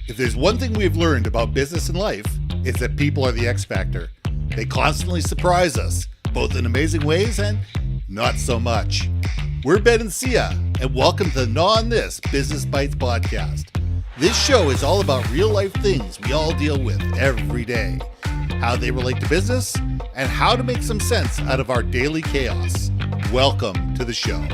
If there's one thing we've learned about business and life, it's that people are the X factor. They constantly surprise us, both in amazing ways and not so much. We're Ben and Syya, and welcome to the Gnaw This Business Bytes podcast. This show is all about real life things we all deal with every day, how they relate to business, and how to make some sense out of our daily chaos. Welcome to the show.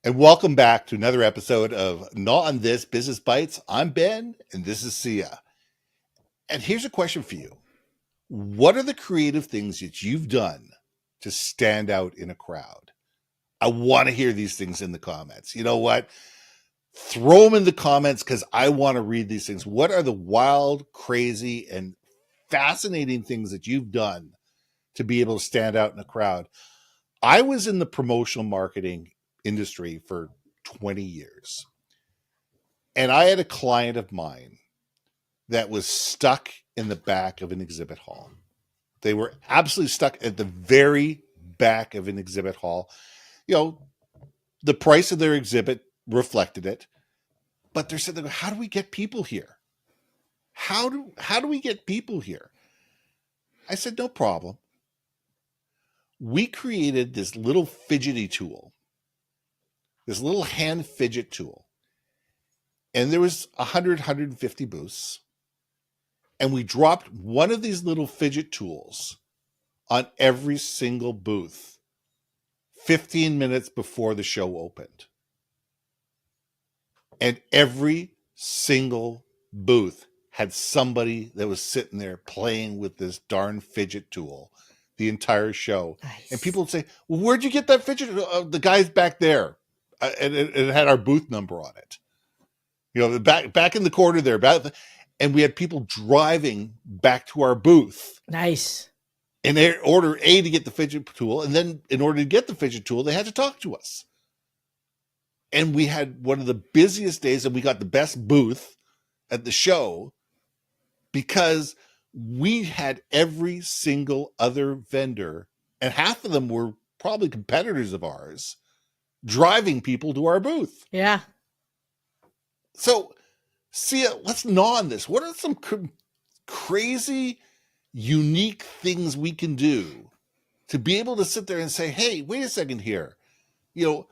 And welcome back to another episode of Gnaw This Business Bytes. I'm Ben, and this is Syya. And here's a question for you. What are the creative things that you've done to stand out in a crowd? I want to hear these things in the comments. You know what? Throw them in the comments because I want to read these things. What are the wild, crazy, and fascinating things that you've done to be able to stand out in a crowd? I was in the promotional marketing industry for 20 years. And I had a client of mine that was stuck in the back of an exhibit hall. They were absolutely stuck at the very back of an exhibit hall. You know, the price of their exhibit reflected it, but they're sitting there, how do we get people here? How do we get people here? I said, no problem. We created this little fidgety tool, this little hand fidget tool. And there was 150 booths. And we dropped one of these little fidget tools on every single booth 15 minutes before the show opened. And every single booth had somebody that was sitting there playing with this darn fidget tool the entire show. Nice. And people would say, well, where'd you get that fidget? The guy's back there. And it had our booth number on it. You know, back in the corner there. And we had people driving back to our booth. Nice. In order, A, to get the fidget tool. And then in order to get the fidget tool, they had to talk to us. And we had one of the busiest days, and we got the best booth at the show because we had every single other vendor, and half of them were probably competitors of ours, driving people to our booth. Yeah. So, Syya, let's gnaw on this. What are some crazy, unique things we can do to be able to sit there and say, hey, wait a second here. You know,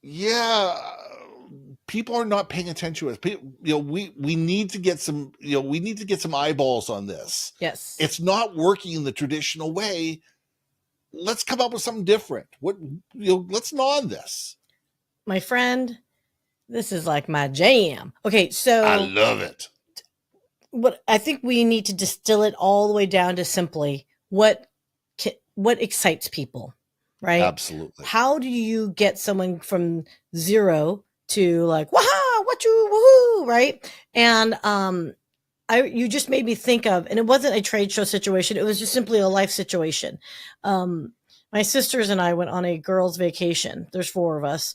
yeah, people are not paying attention to us. People, you know, we need to get some, we need to get some eyeballs on this. Yes. It's not working in the traditional way. Let's come up with something different. Let's gnaw on this. My friend, this is like my jam. Okay, so I love it. What I think we need to distill it all the way down to simply what excites people, right? Absolutely. How do you get someone from zero to like, wow, what you woohoo, right? And you just made me think of, and it wasn't a trade show situation. It was just simply a life situation. My sisters and I went on a girls' vacation. There's 4 of us.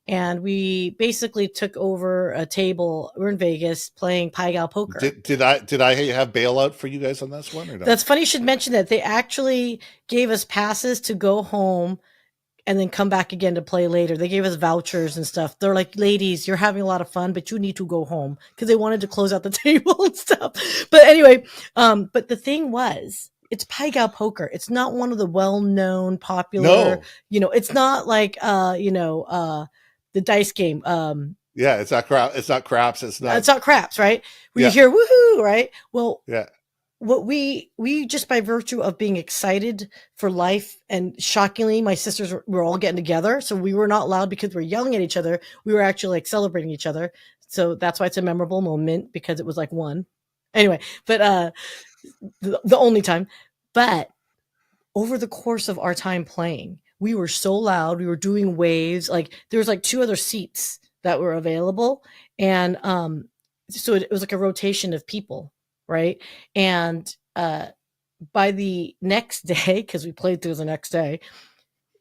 And we basically took over a table. We're in Vegas playing Pai Gow poker. Did I have bailout for you guys on this one or no? That's funny you should mention that. They actually gave us passes to go home and then come back again to play later. They gave us vouchers and stuff. They're like, ladies, you're having a lot of fun, but you need to go home, because they wanted to close out the table and stuff. But anyway, but the thing was, it's Pai Gow poker. It's not one of the well-known, popular, No. It's not like, the dice game. Yeah, it's not craps. It's not craps, right? Where you hear woohoo, right? Well, yeah. What we just by virtue of being excited for life, and shockingly, my sisters were all getting together. So we were not loud because we're yelling at each other. We were actually like celebrating each other. So that's why it's a memorable moment, because it was like one. Anyway, but the only time. But over the course of our time playing, we were so loud. We were doing waves. Like there was like 2 other seats that were available. And so it was like a rotation of people, right? And by the next day, because we played through the next day,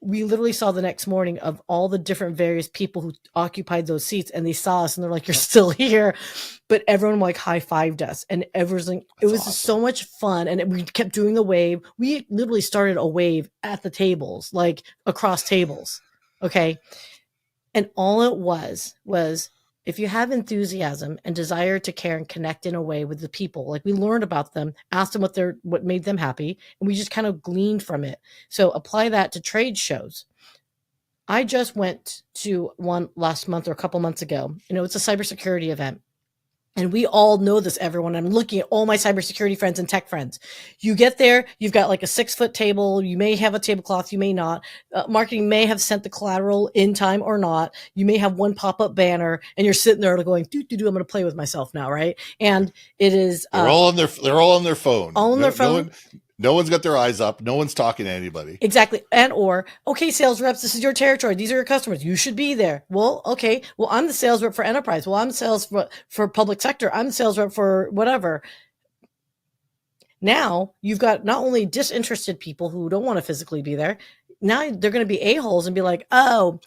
we literally saw the next morning of all the different various people who occupied those seats, and they saw us and they're like, you're still here. But everyone like high-fived us, and everyone, it was just so much fun. And we kept doing the wave. We literally started a wave at the tables, like across tables. Okay. And all it was if you have enthusiasm and desire to care and connect in a way with the people, like we learned about them, asked them what made them happy, and we just kind of gleaned from it. So apply that to trade shows. I just went to one last month or a couple months ago. It's a cybersecurity event. And we all know this, everyone. I'm looking at all my cybersecurity friends and tech friends. You get there, you've got like a 6-foot table. You may have a tablecloth, you may not. Marketing may have sent the collateral in time or not. You may have one pop-up banner, and you're sitting there going, "Do I'm going to play with myself now, right?" And it is they're all on their phone. All on their phone. No one's got their eyes up. No one's talking to anybody. Exactly. Okay, sales reps, this is your territory. These are your customers. You should be there. Well, okay. Well, I'm the sales rep for enterprise. Well, I'm sales for public sector. I'm the sales rep for whatever. Now you've got not only disinterested people who don't want to physically be there. Now they're going to be a-holes and be like, "Oh,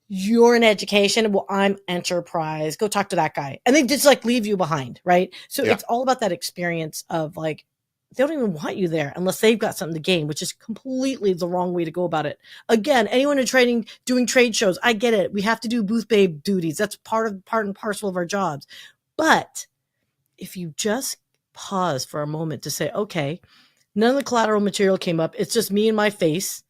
you're in education. Well, I'm enterprise. Go talk to that guy." And they just like leave you behind. Right. So It's all about that experience of like, they don't even want you there unless they've got something to gain, which is completely the wrong way to go about it. Again, anyone in trading, doing trade shows, I get it. We have to do booth babe duties. That's part and parcel of our jobs. But if you just pause for a moment to say, okay, none of the collateral material came up. It's just me and my face.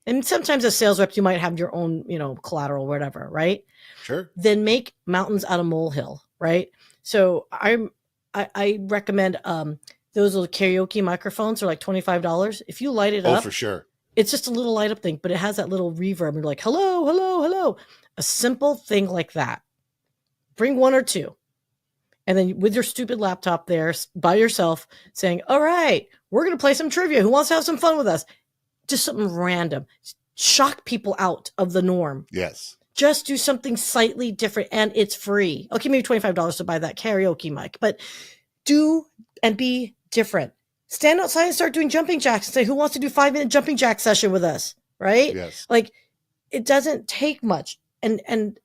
And sometimes as sales reps, you might have your own, collateral, whatever, right? Sure. Then make mountains out of molehill, right? So I recommend, those little karaoke microphones are like $25. If you light it up, for sure. It's just a little light up thing, but it has that little reverb. You're like, hello, hello, hello. A simple thing like that. Bring one or two. And then with your stupid laptop there by yourself saying, all right, we're going to play some trivia. Who wants to have some fun with us? Just something random. Shock people out of the norm. Yes. Just do something slightly different, and it's free. Okay, maybe $25 to buy that karaoke mic, but do and be different. Stand outside and start doing jumping jacks and say, who wants to do 5-minute jumping jack session with us? Right? Yes. Like, it doesn't take much. And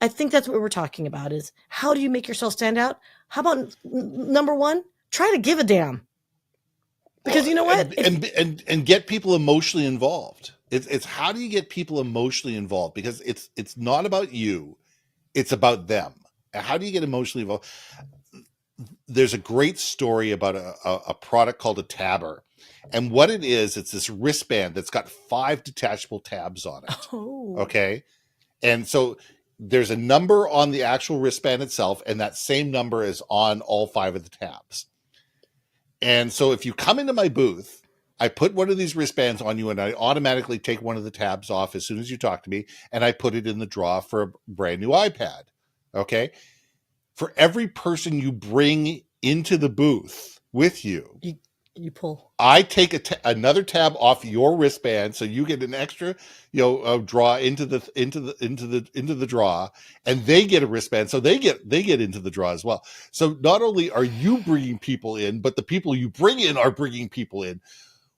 I think that's what we're talking about is, how do you make yourself stand out? How about number one, try to give a damn. Because you know what? And get people emotionally involved. It's how do you get people emotionally involved? Because it's not about you. It's about them. How do you get emotionally involved? There's a great story about a product called a tabber. And what it is, it's this wristband that's got 5 detachable tabs on it. Oh. Okay. And so there's a number on the actual wristband itself, and that same number is on all 5 of the tabs. And so if you come into my booth, I put one of these wristbands on you, and I automatically take one of the tabs off as soon as you talk to me, and I put it in the drawer for a brand new iPad. Okay. For every person you bring into the booth with you, you pull. I take another tab off your wristband, so you get an extra, draw into the draw, and they get a wristband, so they get into the draw as well. So not only are you bringing people in, but the people you bring in are bringing people in.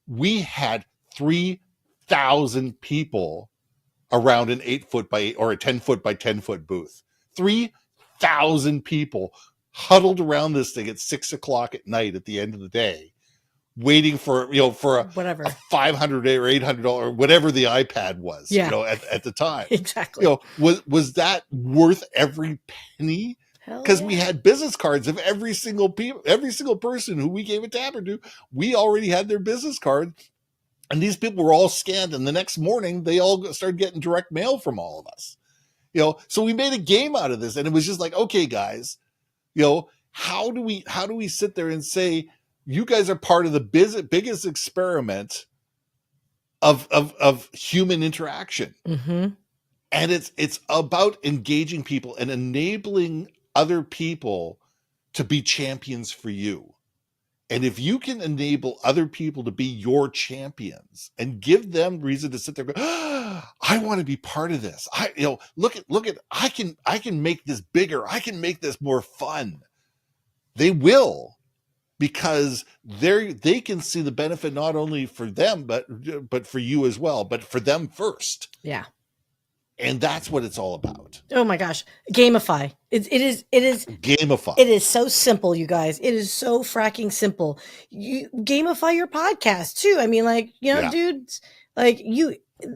We had 3,000 people around an 8-foot by 8 or a 10-foot by 10-foot booth. 3,000 people huddled around this thing at 6:00 at night at the end of the day, waiting for whatever, a $500 or $800, whatever the iPad was, at the time. Exactly. Was that worth every penny? Because we had business cards of every single person who we gave a tabber to. We already had their business card, and these people were all scanned. And the next morning, they all started getting direct mail from all of us. So we made a game out of this, and it was just like, okay, guys, how do we sit there and say, you guys are part of the biggest experiment of human interaction. Mm-hmm. And it's about engaging people and enabling other people to be champions for you. And if you can enable other people to be your champions and give them reason to sit there and go, I want to be part of this. Look at, I can make this bigger. I can make this more fun. They will. because they can see the benefit not only for them but for you as well, but for them first. Yeah. And that's what it's all about. Oh my gosh. Gamify. It is Gamify. it is so simple, you guys. It is so fracking simple. You gamify your podcast too. I mean, like, Yeah. dudes, like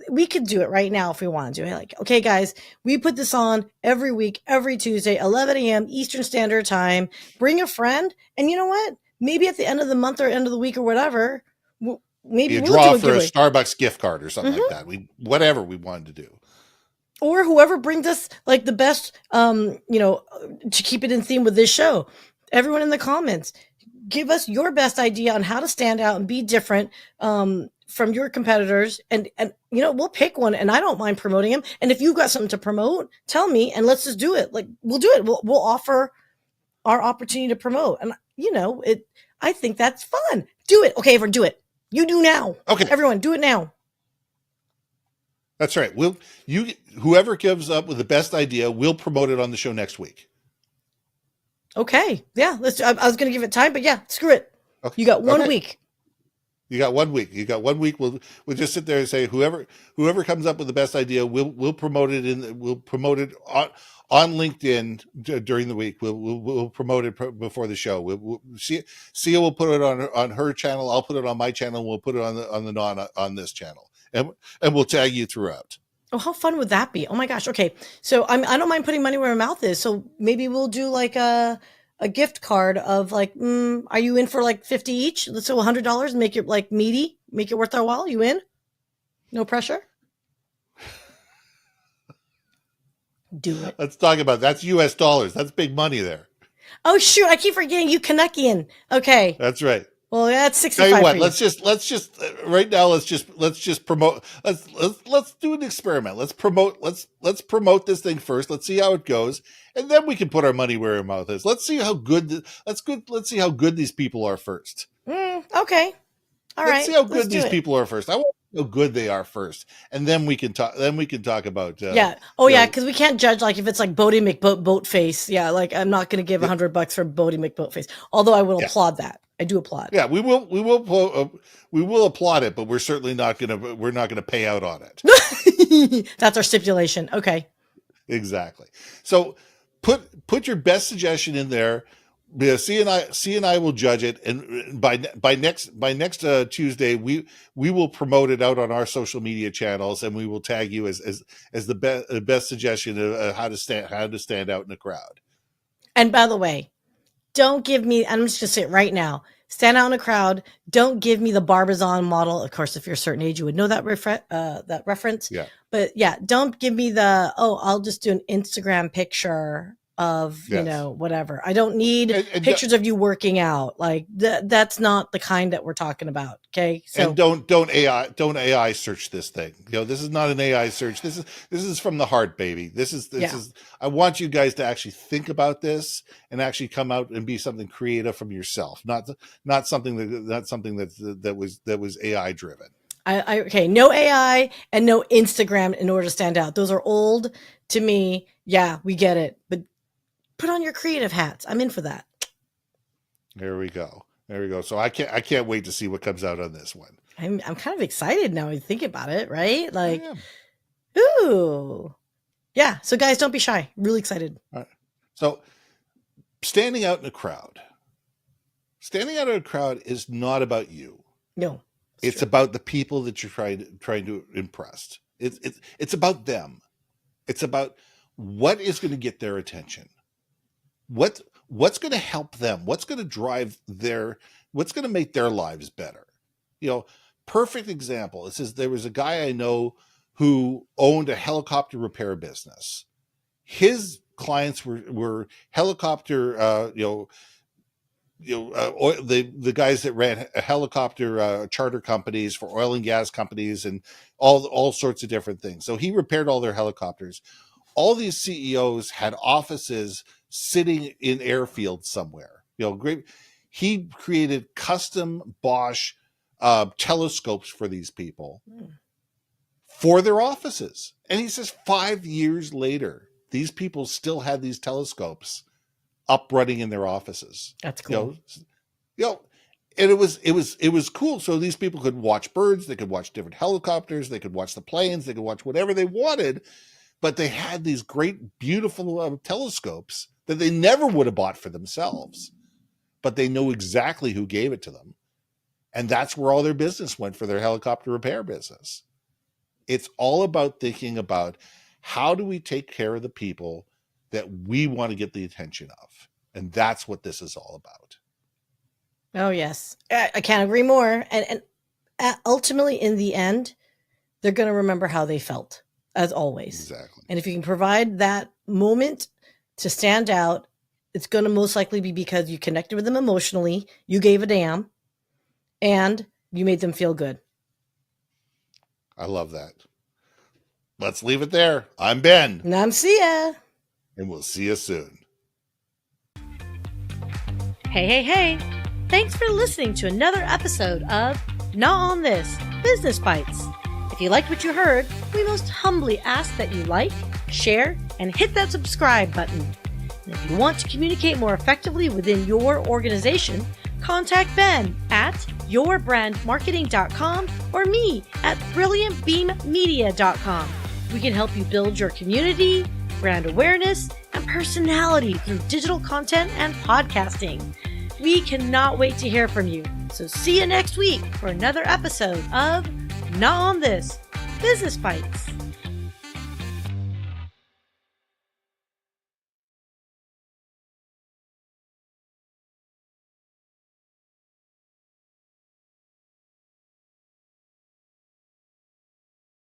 we could do it right now if we wanted to. Like, okay, guys, we put this on every week, every Tuesday, 11 a.m. Eastern Standard Time. Bring a friend. And you know what? Maybe at the end of the month or end of the week or whatever, maybe You we'll draw do a for a giveaway. Starbucks gift card or something like that. Whatever we wanted to do. Or whoever brings us like the best, to keep it in theme with this show. Everyone in the comments, give us your best idea on how to stand out and be different from your competitors. And we'll pick one, and I don't mind promoting them. And if you've got something to promote, tell me, and let's just do it. Like, we'll do it. We'll offer our opportunity to promote. And I think that's fun. Do it. Okay, everyone, do it. You do now. Okay. Everyone, do it now. That's right. Whoever gives up with the best idea, we'll promote it on the show next week. Okay. Yeah. I was going to give it time, but yeah, screw it. Okay. You got 1 week. You got 1 week. We'll just sit there and say, whoever comes up with the best idea, we'll promote it we'll promote it on LinkedIn during the week. We'll promote it before the show. Syya will put it on her channel. I'll put it on my channel. We'll put it on this channel. And we'll tag you throughout. Oh, how fun would that be? Oh my gosh. Okay. So I don't mind putting money where my mouth is. So maybe we'll do like a gift card of like, are you in for like 50 each? Let's do $100 and make it like meaty, make it worth our while. You in? No pressure. Do it. Let's talk about that's US dollars. That's big money there. Oh shoot. I keep forgetting you Canuckian. Okay. That's right. Well, that's 65. Tell you what, let's just right now. Let's just promote. Let's do an experiment. Let's promote this thing first. Let's see how it goes, and then we can put our money where our mouth is. Let's see how good. Let's see how good these people are first. Okay. All right. Let's see how good these people are first. I want to know how good they are first, and then we can talk. Then we can talk about. Yeah. Oh yeah, because we can't judge like if it's like Bodie McBoatface. Yeah, like I'm not going to give $100 for Bodie McBoatface. Although I will applaud that. I do applaud. Yeah, we will applaud it, but we're certainly not gonna pay out on it. That's our stipulation. Okay. Exactly. So put your best suggestion in there. Syya and I will judge it, and by next Tuesday we will promote it out on our social media channels, and we will tag you as the best suggestion of how to stand out in the crowd. And by the way, don't give me, I'm just going to say it right now, stand out in a crowd. Don't give me the Barbizon model. Of course, if you're a certain age, you would know that reference. Yeah. But yeah, don't give me I'll just do an Instagram picture of, whatever. I don't need pictures of you working out. Like that's not the kind that we're talking about. Okay. So and don't AI search this thing. This is not an AI search. This is from the heart, baby. This is I want you guys to actually think about this and actually come out and be something creative from yourself, not something that was AI driven. Okay, no AI and no Instagram in order to stand out. Those are old to me. Yeah, we get it. But put on your creative hats. I'm in for that. There we go. So I can't wait to see what comes out on this one. I'm kind of excited now. I think about it, right? Like, ooh, yeah. So guys, don't be shy. Really excited. All right. So standing out in a crowd is not about you. No, it's about the people that you're trying to impress. It's about them. It's about what is going to get their attention. What's going to help them? What's going to what's going to make their lives better? Perfect example. It says there was a guy I know who owned a helicopter repair business. His clients were helicopter, the guys that ran helicopter charter companies for oil and gas companies and all sorts of different things. So he repaired all their helicopters. All these CEOs had offices sitting in airfields somewhere. Great. He created custom Bosch telescopes for these people for their offices. And he says 5 years later, these people still had these telescopes up running in their offices. That's cool. You know, and it was cool. So these people could watch birds, they could watch different helicopters, they could watch the planes, they could watch whatever they wanted. But they had these great, beautiful telescopes that they never would have bought for themselves. But they know exactly who gave it to them. And that's where all their business went for their helicopter repair business. It's all about thinking about how do we take care of the people that we want to get the attention of. And that's what this is all about. Oh, yes. I can't agree more. And ultimately, in the end, they're going to remember how they felt, as always. Exactly. And if you can provide that moment to stand out, it's going to most likely be because you connected with them emotionally, you gave a damn, and you made them feel good. I love that. Let's leave it there. I'm Ben. And I'm Syya. And we'll see you soon. Hey. Thanks for listening to another episode of Gnaw on This Business Bytes. If you liked what you heard, we most humbly ask that you like, share, and hit that subscribe button. And if you want to communicate more effectively within your organization, contact Ben at yourbrandmarketing.com or me at brilliantbeammedia.com. We can help you build your community, brand awareness, and personality through digital content and podcasting. We cannot wait to hear from you. So see you next week for another episode of Gnaw on This Business Bytes.